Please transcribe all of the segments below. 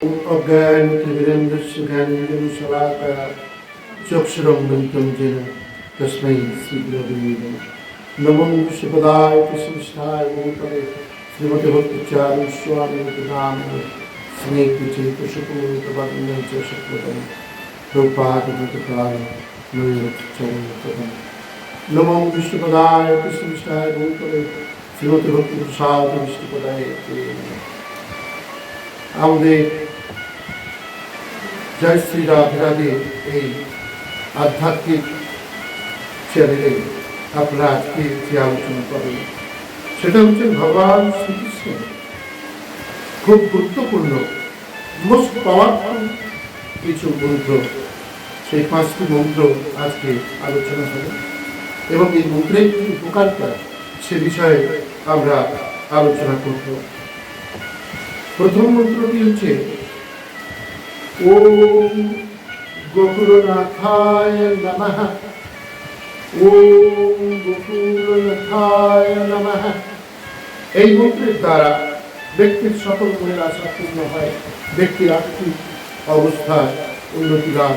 अज्ञानतिमिरन्दस्य ज्ञानेन शलाकया चक्षुरुन्मिलितं येन तस्मै श्रीगुरवे नमः। नमो विष्णुपदाय कृष्णनिष्ठाय भूतले श्रीमते भक्तिचार्य स्वामिनिति नामिने स्नेहविचेतसुपूर्णतवन्नं च शक्वतं रूपादमतकाल मयूरचरणपदम्। नमो विष्णुपदाय कृष्णनिष्ठाय भूतले श्रीमते भक्तिप्रसाद विष्णुपदाय नमः। আমাদের জয় শ্রী রাধে এই আধ্যাত্মিক চ্যানেলে আপনারা আজকে যে আলোচনা করেন সেটা হচ্ছে ভগবান শ্রীকৃষ্ণের খুব গুরুত্বপূর্ণ মোস্ট পাওয়ারফুল কিছু মন্ত্র, সেই 5টি মন্ত্র আজকে আলোচনা হবে এবং এই মন্ত্রের কি উপকারিতা সে বিষয়ে আমরা আলোচনা করব। প্রথম মন্ত্রটি হচ্ছে ওম গোকুলনাথায় নমঃ, ওম গোকুলনাথায় নমঃ। এই মন্ত্রের দ্বারা ব্যক্তির সকল মনের আশা পূর্ণ হয়, ব্যক্তির আর্থিক অবস্থায় উন্নতি লাভ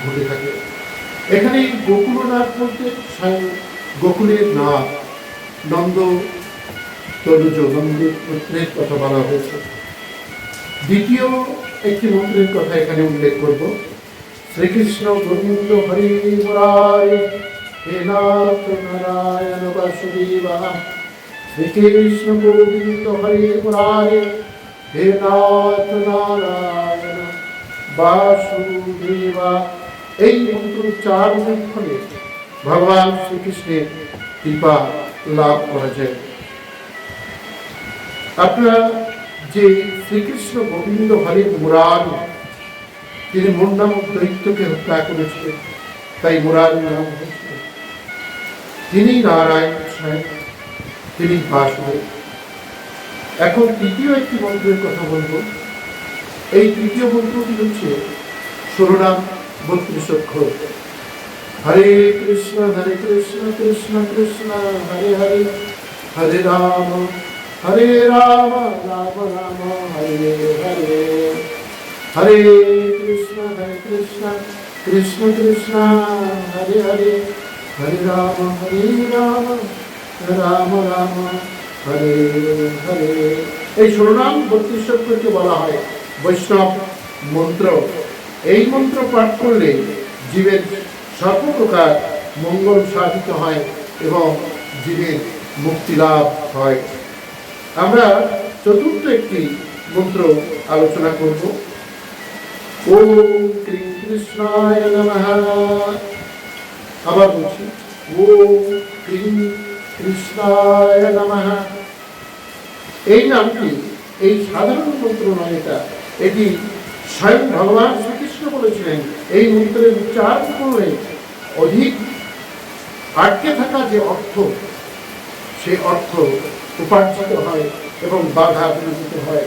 ঘটে থাকে। এখানে গোকুলনাথ বলতে স্বয়ং গোকুলের নাথ নন্দ তনুজ নন্দের পুত্রের কথা বলা হয়েছে। দ্বিতীয় একটি মন্ত্রের কথা এখানে উল্লেখ করব। শ্রীকৃষ্ণ গোবিন্দ হরি মুরারে হে নাথ নারায়ণ বাসুদেবা। শ্রীকৃষ্ণ গোবিন্দ হরি মুরারে হে নাথ নারায়ণ বাসুদেবা। এই মন্ত্র উচ্চারণের ফলে ভগবান শ্রীকৃষ্ণের কৃপা লাভ করা যায়। আপনারা যে শ্রীকৃষ্ণ গোবিন্দ হরি মুরারি, তিনি মূল নামক দৈত্যকে হত্যা করেছিলেন, তাই মুরারি নাম হয়েছিল। তিনি নারায়ণ স্বয়ং, তিনি বাসুদেব। এখন তৃতীয় একটি মন্ত্রের কথা বলব। এই তৃতীয় মন্ত্রটি হচ্ছে 16 নাম 32 অক্ষর। হরে কৃষ্ণ কৃষ্ণ কৃষ্ণ হরে হরে, হরে রাম হরে রাম রাম রাম হরে হরে, হরে কৃষ্ণ কৃষ্ণ কৃষ্ণ হরে হরে, হরে রাম রাম রাম হরে হরে। এই 16 নাম 32 অক্ষরকে বলা হয় বৈষ্ণব মন্ত্র। এই মন্ত্র পাঠ করলে জীবের সর্বপ্রকার মঙ্গল সাধিত হয় এবং জীবের মুক্তি লাভ হয়। আমরা চতুর্থ একটি মন্ত্র আলোচনা করব। ওম ক্রিং কৃষ্ণায় নমঃ। আবার বলছি, ওম ক্রিং কৃষ্ণায় নমঃ। এই নামটি এই সাধারণ মন্ত্র নয়, এটি স্বয়ং ভগবান শ্রীকৃষ্ণ বলেছিলেন। এই মন্ত্রের উচ্চারণ করলে অধিক আটকে থাকা যে অর্থ, সে অর্থ উপার্জিত হয় এবং বাধা বিরোধিত হয়।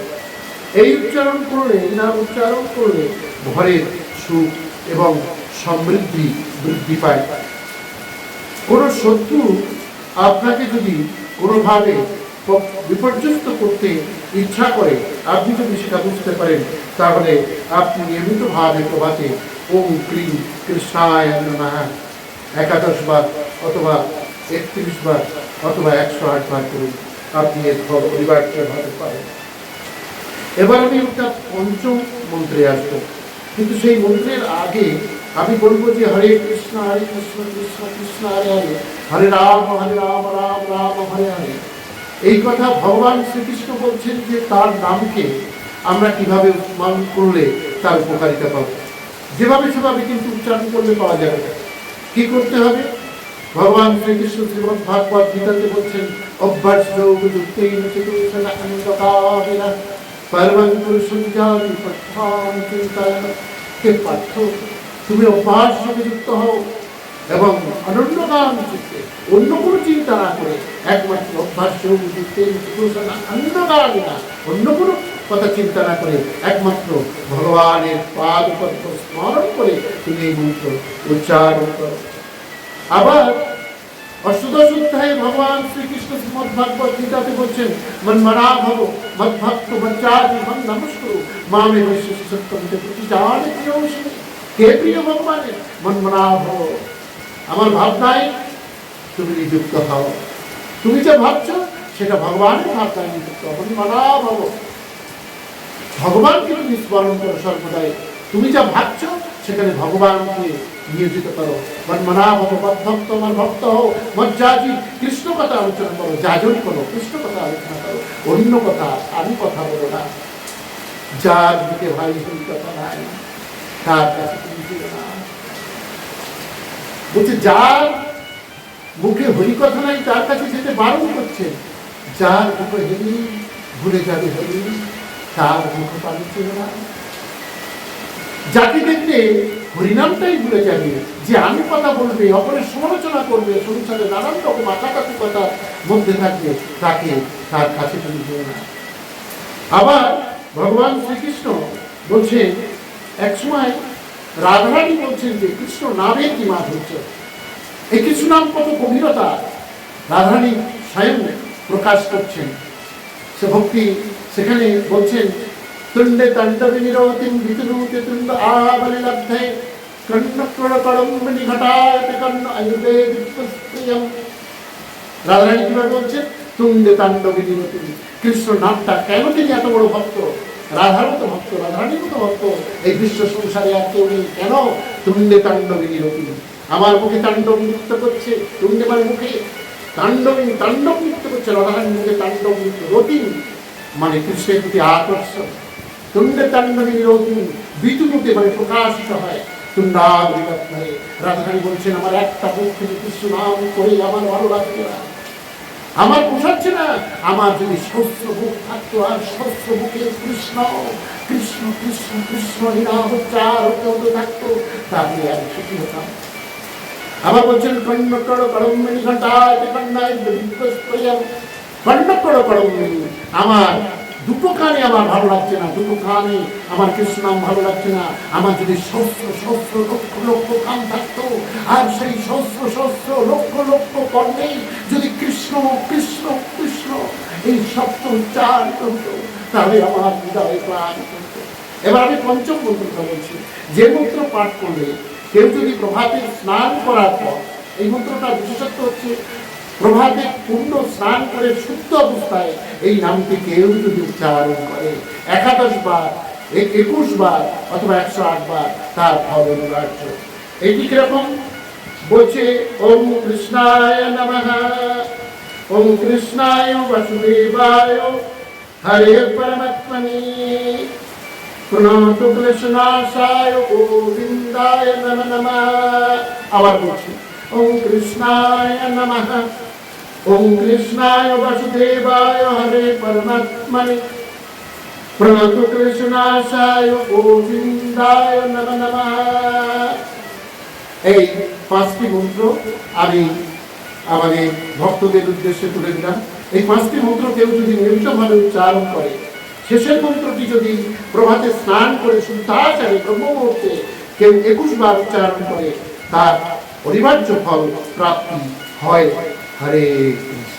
এই উচ্চারণ করলে, এই নাম উচ্চারণ করলে ঘরের সুখ এবং সমৃদ্ধি বৃদ্ধি পায়। কোনো শত্রু আপনাকে যদি কোনোভাবে বিপর্যস্ত করতে ইচ্ছা করে, আপনি যদি সেটা বুঝতে পারেন, তাহলে আপনি নিয়মিতভাবে প্রভাতে ওম ক্রিং কৃষ্ণায় নমঃ 11 বার অথবা 31 বার অথবা 108 বার করুন। আপনি এর ফল পরিবারকে ভাবে পাবেন। এবার আমি একটা পঞ্চম মন্ত্রে আসবো, কিন্তু সেই মন্ত্রের আগে আমি বলবো যে হরে কৃষ্ণ কৃষ্ণ কৃষ্ণ হরে হরে, হরে রাম রাম রাম হরে হরে। এই কথা ভগবান শ্রীকৃষ্ণ বলছেন যে তার নামকে আমরা কিভাবে উচ্চারণ করলে তার উপকারিতা পাব। যেভাবে সেভাবে কিন্তু উচ্চারণ করলে পাওয়া যাবে না। কি করতে হবে? ভগবান শ্রীকৃষ্ণ শ্রীমদ্ ভাগবত গীতাতে বলছেন, অভ্যাসযোগযুক্তেন চতুর্থনা অন্ধকারেণ পরমং পুরুষং জাতি পথ্যাং চিন্তয়ন। হে পার্থ, তুমি অভ্যাস সঙ্গে যুক্ত হও এবং অনন্যগান চিত্তে, অন্য কোনো চিন্তা না করে, একমাত্র অভ্যাসযোগযুক্তেন চতুর্থনা অন্ধকারেণ, অন্য কোনো কথা চিন্তা না করে একমাত্র ভগবানের পাদপদ্ম স্মরণ করে তুমি এই মন্ত্র উচ্চারণ করো। আবার অষ্টাদশ অধ্যায়ে ভগবান শ্রীকৃষ্ণ শ্রীমদ্ ভাগবত গীতাতে বলছেন, মন্মনা ভব মদ্ভক্ত মজ্জাতি মম নমস্কুরু মামে বৈশ্যসি সত্যমিতে প্রতিজানে প্রিয়সি। কে প্রিয় ভগবানের? মন্মনা ভব, আমার ভাবনায় তুমি নিযুক্ত হও। তুমি যা ভাবছো সেটা ভগবানের ভাবনায় নিযুক্ত হও। মন্মনা ভব, ভগবানকে তুমি স্মরণ করো সর্বদাই। তুমি যা ভাবছো সেখানে ভগবানকে নিয়োজিত করো। মন্মনা ভব মদ্ভক্ত, আমার ভক্ত হও। মজ্জাজি, কৃষ্ণ কথা আলোচনা করো। যাজন করো, কৃষ্ণ কথা আলোচনা করো। অন্য কথা আমি কথা বলো না। যার দিকে ভাই হরি কথা নাই তার কাছে তুমি যেও না। বলছে যার মুখে হরি কথা নাই তার কাছে যেতে বারণ করছে। যার মুখে হরি ভুলে যাবে হরি, তার মুখ পানি ছিল না। যাকে দেখলে হরিনামটাই ভুলে যাবে, যে আমি কথা বলবে, অপরের সমালোচনা করবে, সংসারে নানান রকম আকাতাকি কথা মধ্যে থাকবে, তাকে তার কাছে তুমি যেও না। আবার ভগবান শ্রীকৃষ্ণ বলছেন, এক সময় রাধারানী বলছেন যে কৃষ্ণ নামের কি মাধুর্য, এই কৃষ্ণ নাম কত গভীরতা রাধারানী স্বয়ং প্রকাশ করছেন। সে ভক্তি সেখানে বলছেন, তুণ্ডে তাণ্ডবে নিরতিম বিতুরুতে তুণ্ড আবলি লব্ধে কর্ণ কড়কড়ম্বনি ঘটায়তে কর্ণ আয়ুর্বেদ প্রিয়ম। রাধারানী কিভাবে বলছেন? তুণ্ডে তাণ্ডবে নিরতিম। কৃষ্ণ নামটা কেন তিনি এত বড় ভক্ত, রাধার মতো ভক্ত, রাধারানীর মতো ভক্ত এই বিশ্ব সংসারে আর কেউ নেই। কেন? তুণ্ডে তাণ্ডবে নিরতিম, আমার মুখে তাণ্ডব নৃত্য করছে। তুণ্ডে মানে মুখে, তাণ্ডব নৃত্য করছে রাধারানীর মুখে তাণ্ডব নৃত্য। রতিম মানে কৃষ্ণের প্রতি আকর্ষণ। তুণ্ডে তাণ্ডবে নিরতিম, বিতুরুতে মানে প্রকাশিত হয়। তুণ্ডাবলি রাধারানী বলছেন, আমার একটা মুখ থেকে কৃষ্ণ নাম করে আমার ভালো লাগছে না, আমার পোষাচ্ছে না। আমার যদি সহস্র মুখ থাকতো আর সহস্র মুখে কৃষ্ণ কৃষ্ণ কৃষ্ণ কৃষ্ণ হৃদয়োচ্চার হতে হতে থাকতো, তাহলে আমি সুখী হতাম। আবার বলছেন, কর্ণকড় কড়ম্বনি ঘটায় কন্যায় কর্ণকড় কড়ম্বনি, আমার দুটো কানে আমার ভালো লাগছে না, দুটো কানে আমার কৃষ্ণ নাম ভালো লাগছে না। আমার যদি সহস্র সহস্র লক্ষ লক্ষ কান থাকতো আর সেই সহস্র সহস্র লক্ষ লক্ষ কর্ণে যদি কৃষ্ণ কৃষ্ণ কৃষ্ণ এই শব্দ উচ্চারিত হতো, তাহলে আমার হৃদয় প্রাণ হতো। এবার আমি পঞ্চম মন্ত্রটা বলছি, যে মন্ত্র পাঠ করলে কেউ যদি প্রভাতে স্নান করার পর, এই মন্ত্রটা বিশেষত্ব হচ্ছে প্রভাতে পূর্ণ স্নান করে শুদ্ধ অবস্থায় এই নামটি কেউ যদি উচ্চারণ করে 11 বার, 21 বার অথবা 108 বার, তার ফল অনুরাজ্য। এটি কিরকম বলছে? ওম কৃষ্ণায় নমঃ, ওম কৃষ্ণায় বাসুদেবায় হরে পরমাত্মনে, প্রণত ক্লেশনাশায় গোবিন্দায় নমঃ নমঃ। আবার বলছি, ওম কৃষ্ণায় নমঃ, ওম কৃষ্ণায় বাসুদেবায় হরে পরমাত্মনে, প্রণত ক্লেশনাশায় গোবিন্দায় নমঃ নমঃ। এই 5টি মন্ত্র আমি আমাদের ভক্তদের উদ্দেশ্যে তুলে দিলাম। এই 5টি মন্ত্র কেউ যদি নিয়মিতভাবে উচ্চারণ করে, শেষের মন্ত্রটি যদি প্রভাতে স্নান করে শুদ্ধাচারে ব্রহ্ম মুহূর্তে কেউ 21 বার উচ্চারণ করে, তার অনিবার্য ফল প্রাপ্তি হয়। হরে কৃষ্ণ।